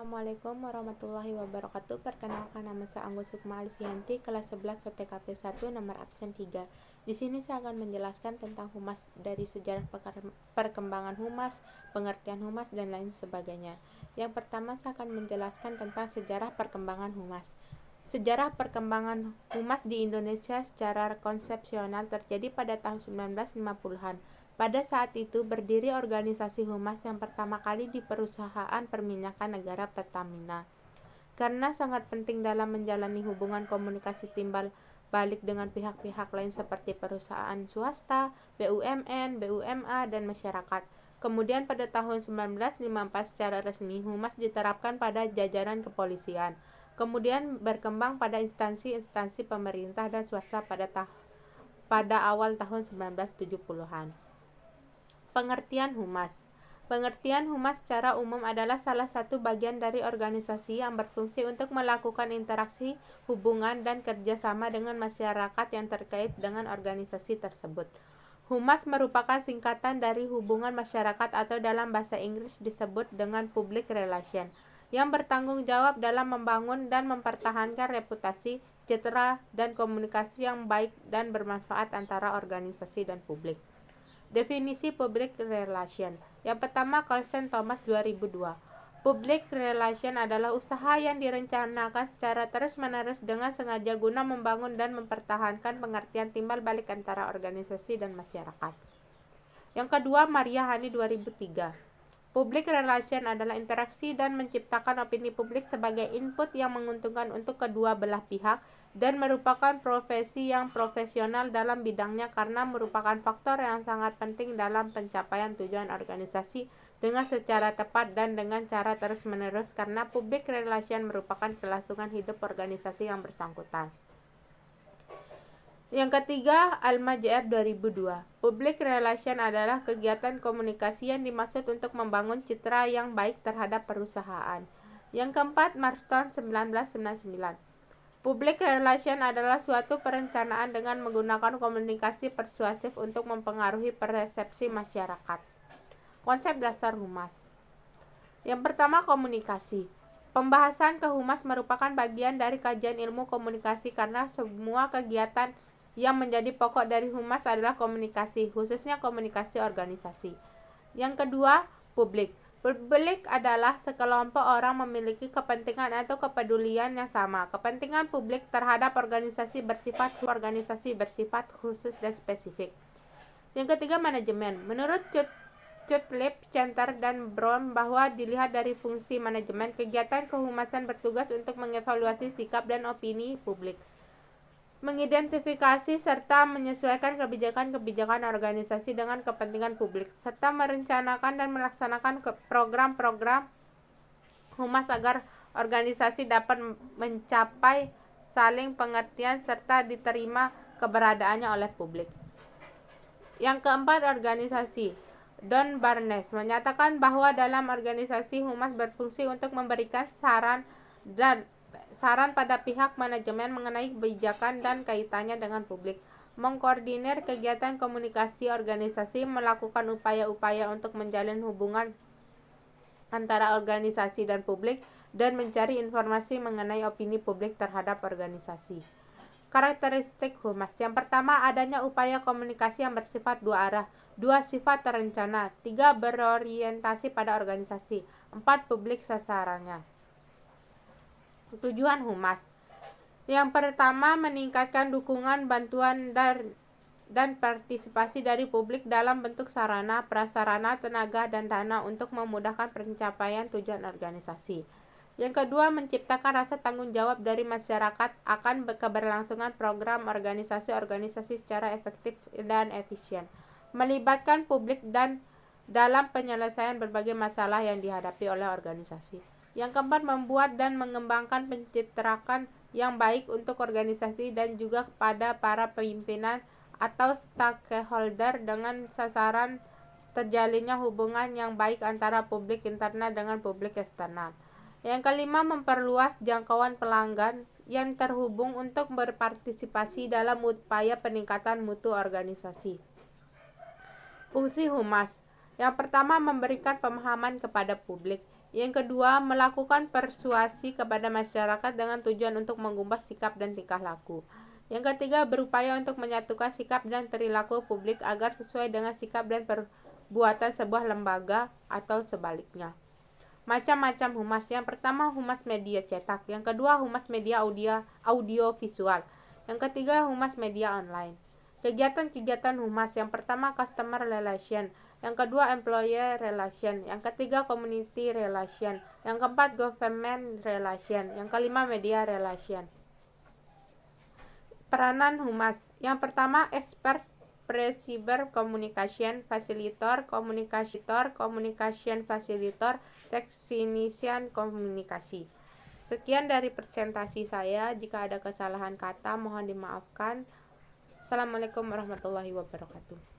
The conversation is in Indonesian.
Assalamualaikum warahmatullahi wabarakatuh. Perkenalkan, nama saya Anggun Sukma Alfianti, kelas 11 OTKP 1, nomor absen 3. Di sini saya akan menjelaskan tentang humas, dari sejarah perkembangan humas, pengertian humas, dan lain sebagainya. Yang pertama, saya akan menjelaskan tentang sejarah perkembangan humas. Sejarah perkembangan humas di Indonesia secara konsepsional terjadi pada tahun 1950-an. Pada saat itu berdiri organisasi humas yang pertama kali di perusahaan perminyakan negara Pertamina. Karena sangat penting dalam menjalani hubungan komunikasi timbal balik dengan pihak-pihak lain seperti perusahaan swasta, BUMN, BUMA, dan masyarakat. Kemudian pada tahun 1954 secara resmi humas diterapkan pada jajaran kepolisian. Kemudian berkembang pada instansi-instansi pemerintah dan swasta pada awal tahun 1970-an. Pengertian humas. Pengertian humas secara umum adalah salah satu bagian dari organisasi yang berfungsi untuk melakukan interaksi, hubungan, dan kerjasama dengan masyarakat yang terkait dengan organisasi tersebut. Humas merupakan singkatan dari hubungan masyarakat atau dalam bahasa Inggris disebut dengan public relation, yang bertanggung jawab dalam membangun dan mempertahankan reputasi, citra, dan komunikasi yang baik dan bermanfaat antara organisasi dan publik. Definisi public relation. Yang pertama, Colson Thomas 2002. Public relation adalah usaha yang direncanakan secara terus-menerus dengan sengaja guna membangun dan mempertahankan pengertian timbal balik antara organisasi dan masyarakat. Yang kedua, Maria Hani 2003. Public relation adalah interaksi dan menciptakan opini publik sebagai input yang menguntungkan untuk kedua belah pihak dan merupakan profesi yang profesional dalam bidangnya karena merupakan faktor yang sangat penting dalam pencapaian tujuan organisasi dengan secara tepat dan dengan cara terus-menerus karena public relation merupakan kelangsungan hidup organisasi yang bersangkutan. Yang ketiga, Alma JR 2002. Public relation adalah kegiatan komunikasi yang dimaksud untuk membangun citra yang baik terhadap perusahaan. Yang keempat, Marston 1999. Public relation adalah suatu perencanaan dengan menggunakan komunikasi persuasif untuk mempengaruhi persepsi masyarakat. Konsep dasar humas. Yang pertama, komunikasi. Pembahasan ke humas merupakan bagian dari kajian ilmu komunikasi karena semua kegiatan yang menjadi pokok dari humas adalah komunikasi, khususnya komunikasi organisasi. Yang kedua, publik. Publik adalah sekelompok orang memiliki kepentingan atau kepedulian yang sama. Kepentingan publik terhadap organisasi bersifat khusus dan spesifik. Yang ketiga, manajemen. Menurut Cutlip, Center, dan Brown bahwa dilihat dari fungsi manajemen, kegiatan kehumasan bertugas untuk mengevaluasi sikap dan opini publik, mengidentifikasi serta menyesuaikan kebijakan-kebijakan organisasi dengan kepentingan publik, serta merencanakan dan melaksanakan program-program humas agar organisasi dapat mencapai saling pengertian serta diterima keberadaannya oleh publik. Yang keempat, organisasi. Don Barnes menyatakan bahwa dalam organisasi humas berfungsi untuk memberikan saran pada pihak manajemen mengenai kebijakan dan kaitannya dengan publik, mengkoordinir kegiatan komunikasi organisasi, melakukan upaya-upaya untuk menjalin hubungan antara organisasi dan publik, dan mencari informasi mengenai opini publik terhadap organisasi. Karakteristik humas. Yang pertama, adanya upaya komunikasi yang bersifat dua arah. 2. Sifat terencana. 3. Berorientasi pada organisasi. 4. Publik sasarannya. Tujuan humas. Yang pertama, meningkatkan dukungan, bantuan, dan partisipasi dari publik dalam bentuk sarana, prasarana, tenaga, dan dana untuk memudahkan pencapaian tujuan organisasi. Yang kedua, menciptakan rasa tanggung jawab dari masyarakat akan keberlangsungan program organisasi-organisasi secara efektif dan efisien, melibatkan publik dan dalam penyelesaian berbagai masalah yang dihadapi oleh organisasi. Yang keempat, membuat dan mengembangkan pencitraan yang baik untuk organisasi dan juga kepada para pimpinan atau stakeholder dengan sasaran terjalinnya hubungan yang baik antara publik internal dengan publik eksternal. Yang kelima, memperluas jangkauan pelanggan yang terhubung untuk berpartisipasi dalam upaya peningkatan mutu organisasi. Fungsi humas. Yang pertama, memberikan pemahaman kepada publik. Yang kedua, melakukan persuasi kepada masyarakat dengan tujuan untuk mengubah sikap dan tingkah laku. Yang ketiga, berupaya untuk menyatukan sikap dan perilaku publik agar sesuai dengan sikap dan perbuatan sebuah lembaga atau sebaliknya. Macam-macam humas. Yang pertama, humas media cetak. Yang kedua, humas media audio visual. Yang ketiga, humas media online. Kegiatan-kegiatan humas. Yang pertama, customer relation. Yang kedua, employer relation. Yang ketiga, community relation. Yang keempat, government relation. Yang kelima, media relation. Peranan humas. Yang pertama, expert receiver communication facilitator, communication facilitator, technician komunikasi. Sekian dari presentasi saya. Jika ada kesalahan kata, mohon dimaafkan. Assalamualaikum warahmatullahi wabarakatuh.